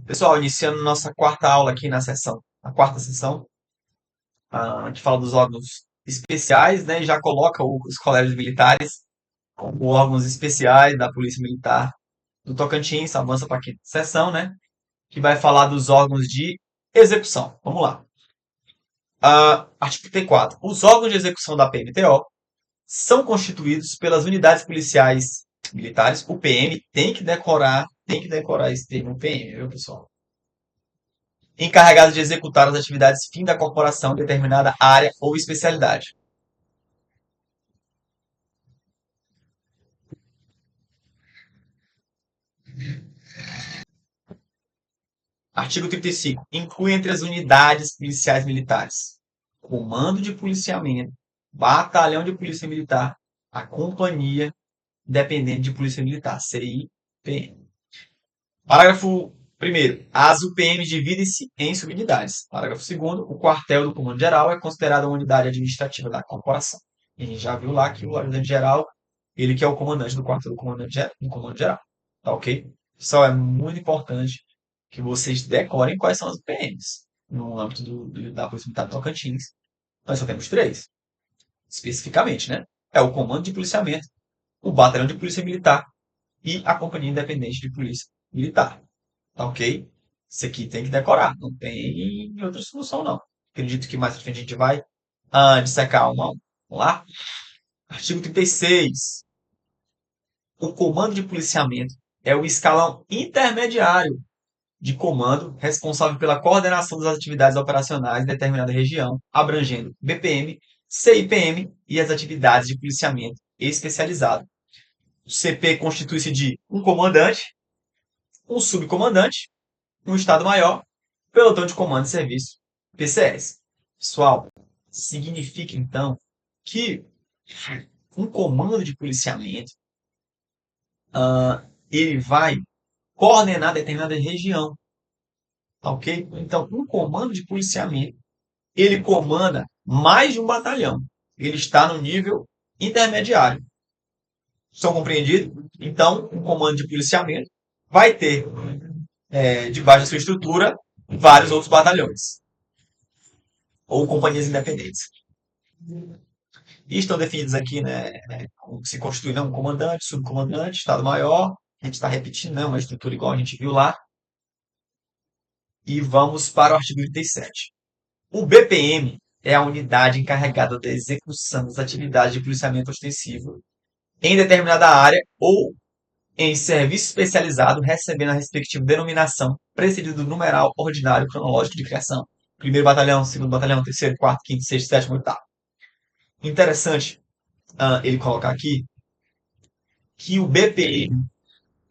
Pessoal, iniciando nossa quarta aula aqui na sessão, a quarta sessão, a gente fala dos órgãos especiais, né, e já coloca os colégios militares como órgãos especiais da Polícia Militar do Tocantins, avança para a quinta sessão, né, que vai falar dos órgãos de execução. Vamos lá. Artigo 34. Os órgãos de execução da PMTO são constituídos pelas unidades policiais militares. O PM tem que decorar esse termo PM, viu, pessoal? Encarregados de executar as atividades fim da corporação em determinada área ou especialidade. Artigo 35. Inclui entre as unidades policiais militares comando de policiamento, batalhão de polícia militar, a companhia independente de polícia militar, CI-PM. Parágrafo 1º. As UPMs dividem-se em subunidades. Parágrafo 2º. O quartel do Comando Geral é considerado uma unidade administrativa da corporação. E a gente já viu lá que o ajudante geral, ele que é o comandante do quartel do Comando Geral. Tá ok? Só é muito importante que vocês decorem quais são as UPMs. No âmbito da Polícia Militar do Tocantins, nós só temos três, especificamente, né? É o Comando de Policiamento, o Batalhão de Polícia Militar e a Companhia Independente de Polícia Militar. Tá ok? Isso aqui tem que decorar, não tem outra solução, não. Acredito que mais pra frente a gente vai dissecar uma a uma. Vamos lá? Artigo 36. O comando de policiamento é o escalão intermediário de comando responsável pela coordenação das atividades operacionais em determinada região, abrangendo BPM, CIPM e as atividades de policiamento especializado. O CP constitui-se de um comandante, um subcomandante, um Estado-Maior, pelotão de comando e serviço, PCS. Pessoal, significa então que um comando de policiamento ele vai coordenar determinada região, tá ok? Então, um comando de policiamento ele comanda mais de um batalhão. Ele está no nível intermediário. Estão compreendidos? Então, um comando de policiamento vai ter debaixo da sua estrutura vários outros batalhões ou companhias independentes. E estão definidos aqui, né, se constitui um comandante, subcomandante, Estado-Maior. A gente está repetindo, né, uma estrutura igual a gente viu lá. E vamos para o artigo 37. O BPM é a unidade encarregada da execução das atividades de policiamento ostensivo em determinada área ou em serviço especializado, recebendo a respectiva denominação, precedido do numeral ordinário cronológico de criação. Primeiro batalhão, segundo batalhão, terceiro, quarto, quinto, sexto, sétimo, oitavo. Interessante ele colocar aqui que o BPM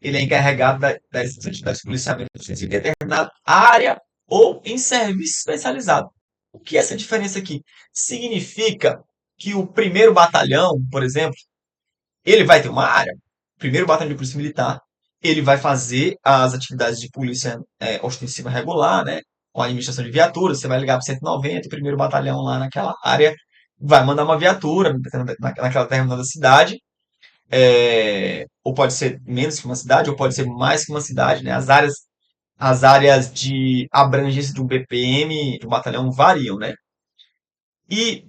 ele é encarregado das atividades de policiamento em determinada área ou em serviço especializado. O que é essa diferença aqui? Significa que o primeiro batalhão, por exemplo, ele vai ter uma área. O primeiro batalhão de polícia militar, ele vai fazer as atividades de polícia ostensiva regular, né? Com a administração de viaturas, você vai ligar para o 190, o primeiro batalhão lá naquela área vai mandar uma viatura naquela determinada cidade, ou pode ser menos que uma cidade, ou pode ser mais que uma cidade, né? As áreas de abrangência de um BPM, de um batalhão, variam, né? E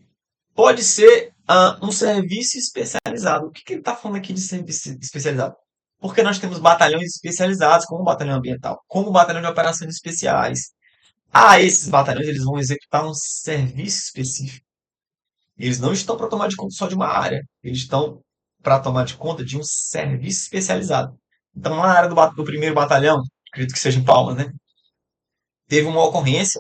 pode ser um serviço especializado. O que ele está falando aqui de serviço especializado? Porque nós temos batalhões especializados, como o batalhão ambiental, como o batalhão de operações especiais. Esses batalhões eles vão executar um serviço específico. Eles não estão para tomar de conta só de uma área. Eles estão para tomar de conta de um serviço especializado. Então, na área do primeiro batalhão, acredito que seja em Palmas, né? Teve uma ocorrência,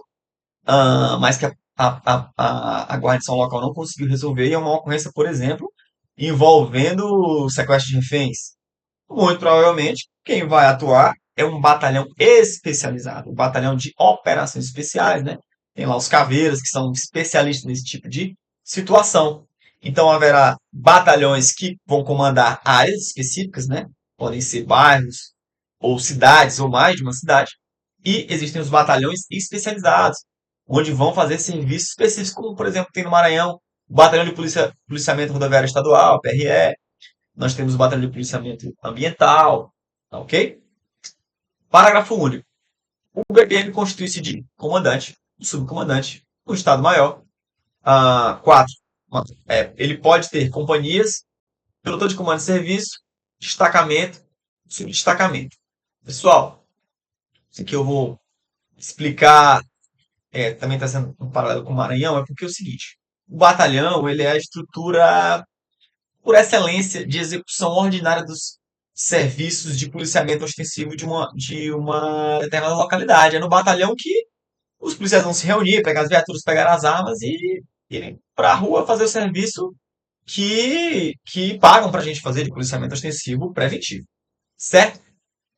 mas que a guarnição local não conseguiu resolver. E é uma ocorrência, por exemplo, envolvendo sequestro de reféns. Muito provavelmente, quem vai atuar é um batalhão especializado, um batalhão de operações especiais, né? Tem lá os caveiras, que são especialistas nesse tipo de situação. Então, haverá batalhões que vão comandar áreas específicas, né? Podem ser bairros, ou cidades, ou mais de uma cidade. E existem os batalhões especializados, onde vão fazer serviços específicos, como, por exemplo, tem no Maranhão, o Batalhão de Policiamento Rodoviário Estadual, PRE. Nós temos o Batalhão de Policiamento Ambiental, tá ok? Parágrafo único. O BPM constitui-se de comandante, subcomandante, um estado-maior. 4. Ele pode ter companhias, pelotão de comando e serviço, destacamento, subdestacamento. Pessoal, isso aqui eu vou explicar, também está sendo um paralelo com o Maranhão, é porque é o seguinte, o batalhão ele é a estrutura por excelência de execução ordinária dos serviços de policiamento ostensivo de uma determinada localidade. É no batalhão que os policiais vão se reunir, pegar as viaturas, pegar as armas e irem para a rua fazer o serviço que pagam para a gente fazer de policiamento ostensivo preventivo. Certo?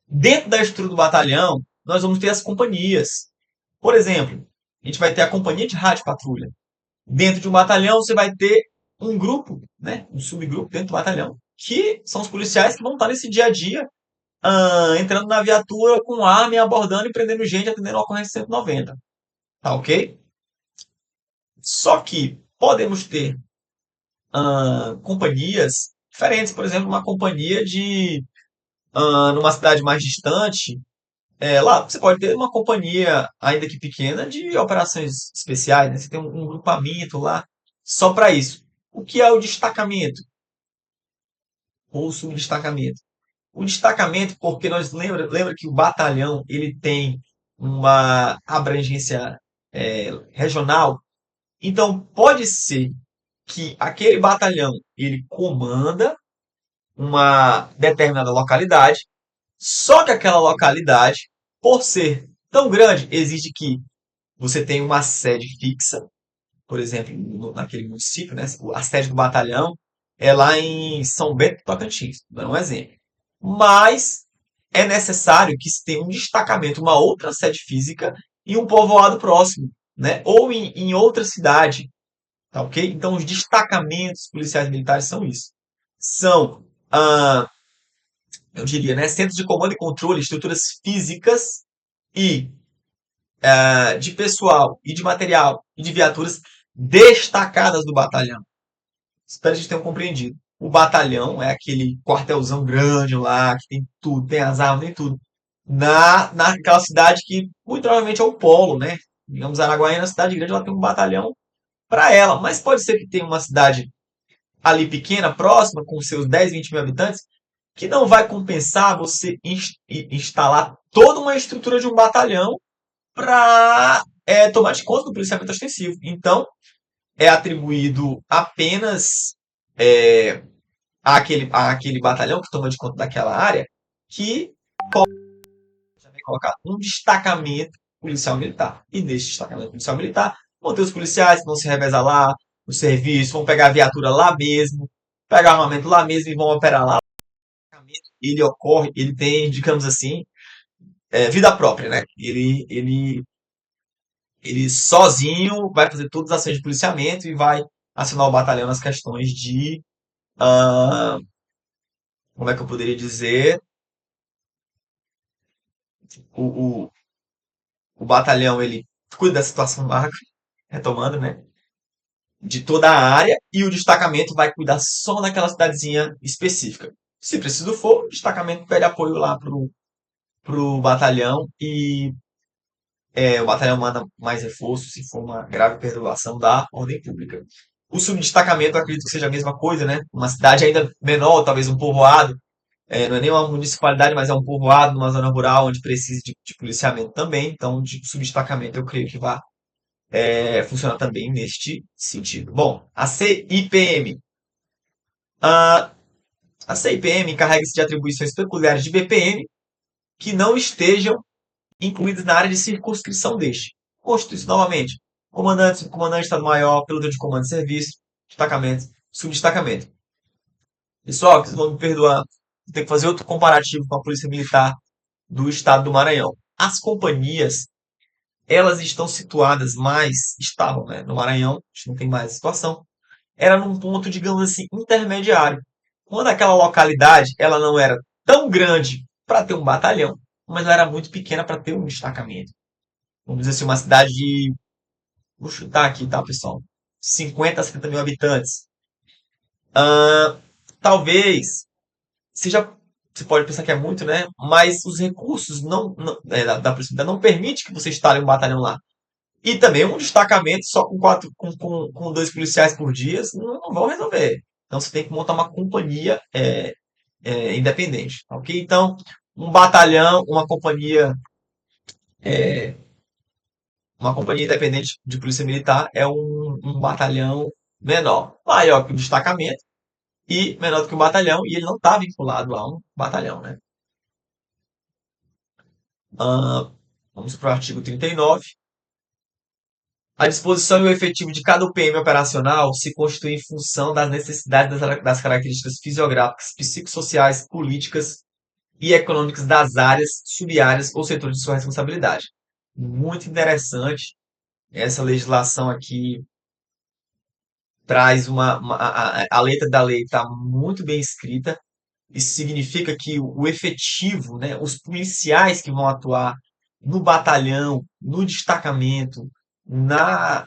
Dentro da estrutura do batalhão, nós vamos ter as companhias. Por exemplo, a gente vai ter a companhia de rádio patrulha. Dentro de um batalhão, você vai ter um grupo, né, um subgrupo dentro do batalhão, que são os policiais que vão estar nesse dia a dia, entrando na viatura com arma e abordando e prendendo gente, atendendo a ocorrência 190. Tá ok? Só que podemos ter companhias diferentes. Por exemplo, uma companhia numa cidade mais distante. Lá você pode ter uma companhia, ainda que pequena, de operações especiais. Né? Você tem um grupamento lá só para isso. O que é o destacamento ou o subdestacamento? O destacamento, porque nós lembra que o batalhão ele tem uma abrangência regional. Então pode ser que aquele batalhão ele comanda uma determinada localidade, só que aquela localidade, por ser tão grande, exige que você tenha uma sede fixa, por exemplo, naquele município, né? A sede do batalhão é lá em São Bento do Tocantins, dando um exemplo. Mas é necessário que se tenha um destacamento, uma outra sede física em um povoado próximo, né? Ou em outra cidade, tá ok? Então, os destacamentos policiais militares são isso. São, eu diria, né, centros de comando e controle, estruturas físicas e de pessoal e de material e de viaturas destacadas do batalhão. Espero que vocês tenham compreendido. O batalhão é aquele quartelzão grande lá, que tem tudo, tem as armas, tem tudo. Naquela cidade que muito provavelmente é o polo, né? Digamos, Araguaína, cidade grande, ela tem um batalhão para ela. Mas pode ser que tenha uma cidade ali pequena, próxima, com seus 10, 20 mil habitantes, que não vai compensar você instalar toda uma estrutura de um batalhão para tomar de conta do policiamento ostensivo. Então, é atribuído apenas àquele batalhão que toma de conta daquela área que pode colocar um destacamento policial militar. E nesse destacamento policial militar vão ter os policiais que vão se revezar lá no serviço, vão pegar a viatura lá mesmo, pegar armamento lá mesmo e vão operar lá. Ele ocorre, ele tem, digamos assim, vida própria, né? Ele sozinho vai fazer todas as ações de policiamento e vai acionar o batalhão nas questões de, ah, como é que eu poderia dizer, o, o, o batalhão ele cuida da situação macro, retomando, né, de toda a área e o destacamento vai cuidar só daquela cidadezinha específica. Se preciso for, o destacamento pede apoio lá pro batalhão e o batalhão manda mais reforços se for uma grave perturbação da ordem pública. O subdestacamento, eu acredito que seja a mesma coisa, né? Uma cidade ainda menor, talvez um povoado, não é nem uma municipalidade, mas é um povoado numa zona rural onde precisa de policiamento também. Então, de subdestacamento, eu creio que vai funcionar também neste sentido. Bom, a CIPM. A, a CIPM encarrega-se de atribuições peculiares de BPM que não estejam incluídos na área de circunscrição deste. Constitui-se novamente comandante, subcomandante, Estado-Maior, pelotão de comando e serviço, destacamento, subdestacamento. Pessoal, vocês vão me perdoar, tem que fazer outro comparativo com a Polícia Militar do Estado do Maranhão. As companhias, elas estão situadas estavam, né, no Maranhão, a gente não tem mais a situação, era num ponto, digamos assim, intermediário. Quando aquela localidade, ela não era tão grande para ter um batalhão, mas ela era muito pequena para ter um destacamento. Vamos dizer assim, uma cidade de. Vou chutar aqui, tá, pessoal? 50 a 70 mil habitantes. Talvez seja você pode pensar que é muito, né? Mas os recursos da Polícia Militar não permite que você instale um batalhão lá. E também um destacamento só com com dois policiais por dia não vão resolver. Então você tem que montar uma companhia independente, ok? Então, um batalhão, uma companhia independente de polícia militar é um batalhão menor, maior que o destacamento e menor do que o batalhão, e ele não está vinculado a um batalhão, né? Ah, vamos para o artigo 39. A disposição e o efetivo de cada UPM operacional se constitui em função das necessidades das características fisiográficas, psicossociais, políticas e econômicas das áreas, sub-áreas ou setores de sua responsabilidade. Muito interessante. Essa legislação aqui traz a letra da lei está muito bem escrita. Isso significa que o efetivo, né, os policiais que vão atuar no batalhão, no destacamento, na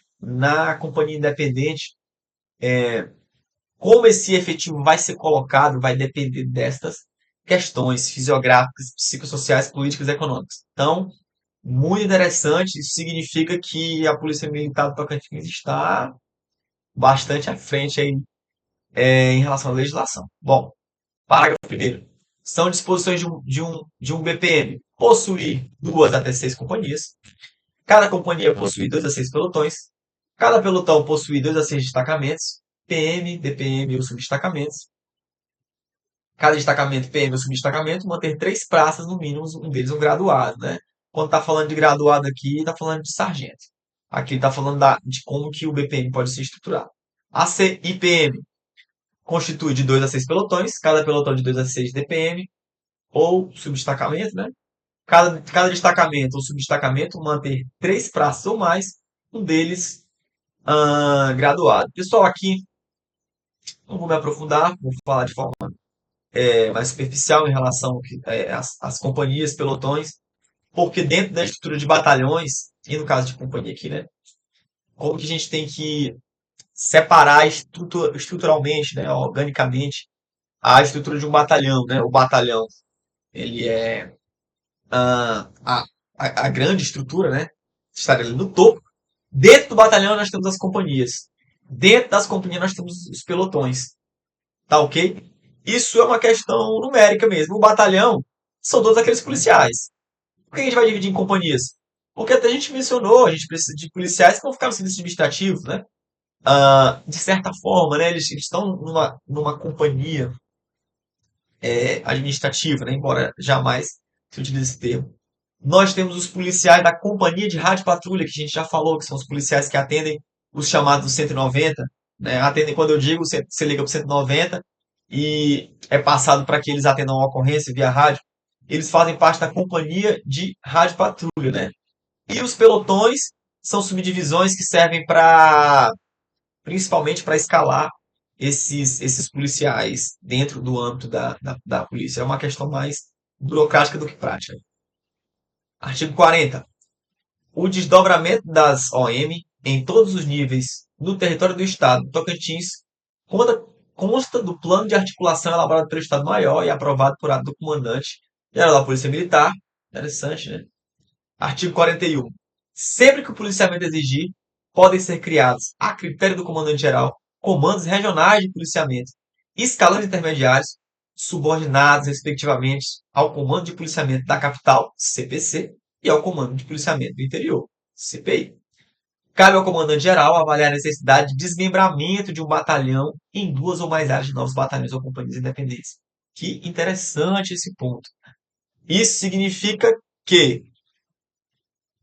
companhia independente, como esse efetivo vai ser colocado vai depender destas questões fisiográficas, psicossociais, políticas e econômicas. Então, muito interessante, isso significa que a Polícia Militar do Tocantins está bastante à frente aí, em relação à legislação. Bom, parágrafo primeiro. São disposições de um BPM possuir 2 até 6 companhias. Cada companhia possui 2 a 6 pelotões. Cada pelotão possui 2 a 6 destacamentos, PM, DPM ou subdestacamentos. Cada destacamento, PM ou subdestacamento, manter 3 praças, no mínimo, um deles um graduado, né? Quando está falando de graduado aqui, está falando de sargento. Aqui está falando de como que o BPM pode ser estruturado. A CIPM constitui de 2 a 6 pelotões, cada pelotão de 2 a 6 DPM ou subdestacamento, né? Cada destacamento ou subdestacamento manter 3 praças ou mais, um deles graduado. Pessoal, aqui não vou me aprofundar, vou falar de forma mais superficial em relação às companhias, pelotões, porque dentro da estrutura de batalhões, e no caso de companhia aqui, né, como que a gente tem que separar estruturalmente, né, organicamente, a estrutura de um batalhão, né? O batalhão, ele é a, a grande estrutura, né? Estaria ali no topo. Dentro do batalhão nós temos as companhias. Dentro das companhias nós temos os pelotões. Tá ok? Isso é uma questão numérica mesmo. O batalhão são todos aqueles policiais. Por que a gente vai dividir em companhias? Porque até a gente mencionou, a gente precisa de policiais que vão ficar no serviço administrativo, né? De certa forma, né? Eles estão numa companhia administrativa, né? Embora jamais se utilize esse termo. Nós temos os policiais da companhia de rádio patrulha, que a gente já falou, que são os policiais que atendem os chamados 190, né? Atendem, quando eu digo, você liga para o 190 e é passado para que eles atendam a ocorrência via rádio. Eles fazem parte da companhia de rádio patrulha, né? E os pelotões são subdivisões que servem principalmente para escalar esses policiais dentro do âmbito da polícia. É uma questão mais burocrática do que prática. Artigo 40. O desdobramento das OM em todos os níveis no território do Estado, Tocantins, consta do plano de articulação elaborado pelo Estado-Maior e aprovado por ato do comandante-geral da Polícia Militar. Interessante, né? Artigo 41. Sempre que o policiamento exigir, podem ser criados, a critério do comandante-geral, comandos regionais de policiamento, escalões intermediários, subordinados, respectivamente, ao Comando de Policiamento da Capital, CPC, e ao Comando de Policiamento do Interior, CPI. Cabe ao comandante-geral avaliar a necessidade de desmembramento de um batalhão em 2 ou mais áreas de novos batalhões ou companhias independentes. Que interessante esse ponto. Isso significa que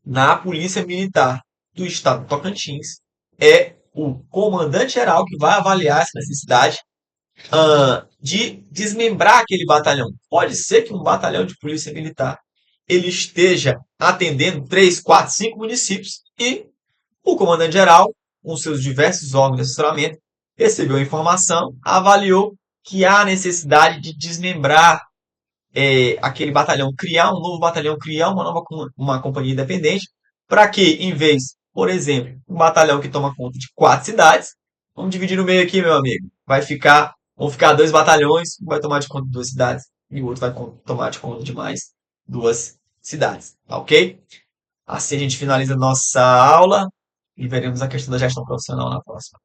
na Polícia Militar do Estado do Tocantins é o comandante-geral que vai avaliar essa necessidade de desmembrar aquele batalhão. Pode ser que um batalhão de polícia militar ele esteja atendendo 3, 4, 5 municípios e o comandante-geral, com seus diversos órgãos de assessoramento, recebeu a informação, avaliou que há necessidade de desmembrar aquele batalhão, criar um novo batalhão, criar uma companhia independente, para que, em vez, por exemplo, um batalhão que toma conta de 4 cidades, vamos dividir no meio aqui, meu amigo. Vão ficar 2 batalhões, vai tomar de conta de 2 cidades. e o outro vai tomar de conta de mais duas cidades, tá ok? Assim a gente finaliza a nossa aula e veremos a questão da gestão profissional na próxima.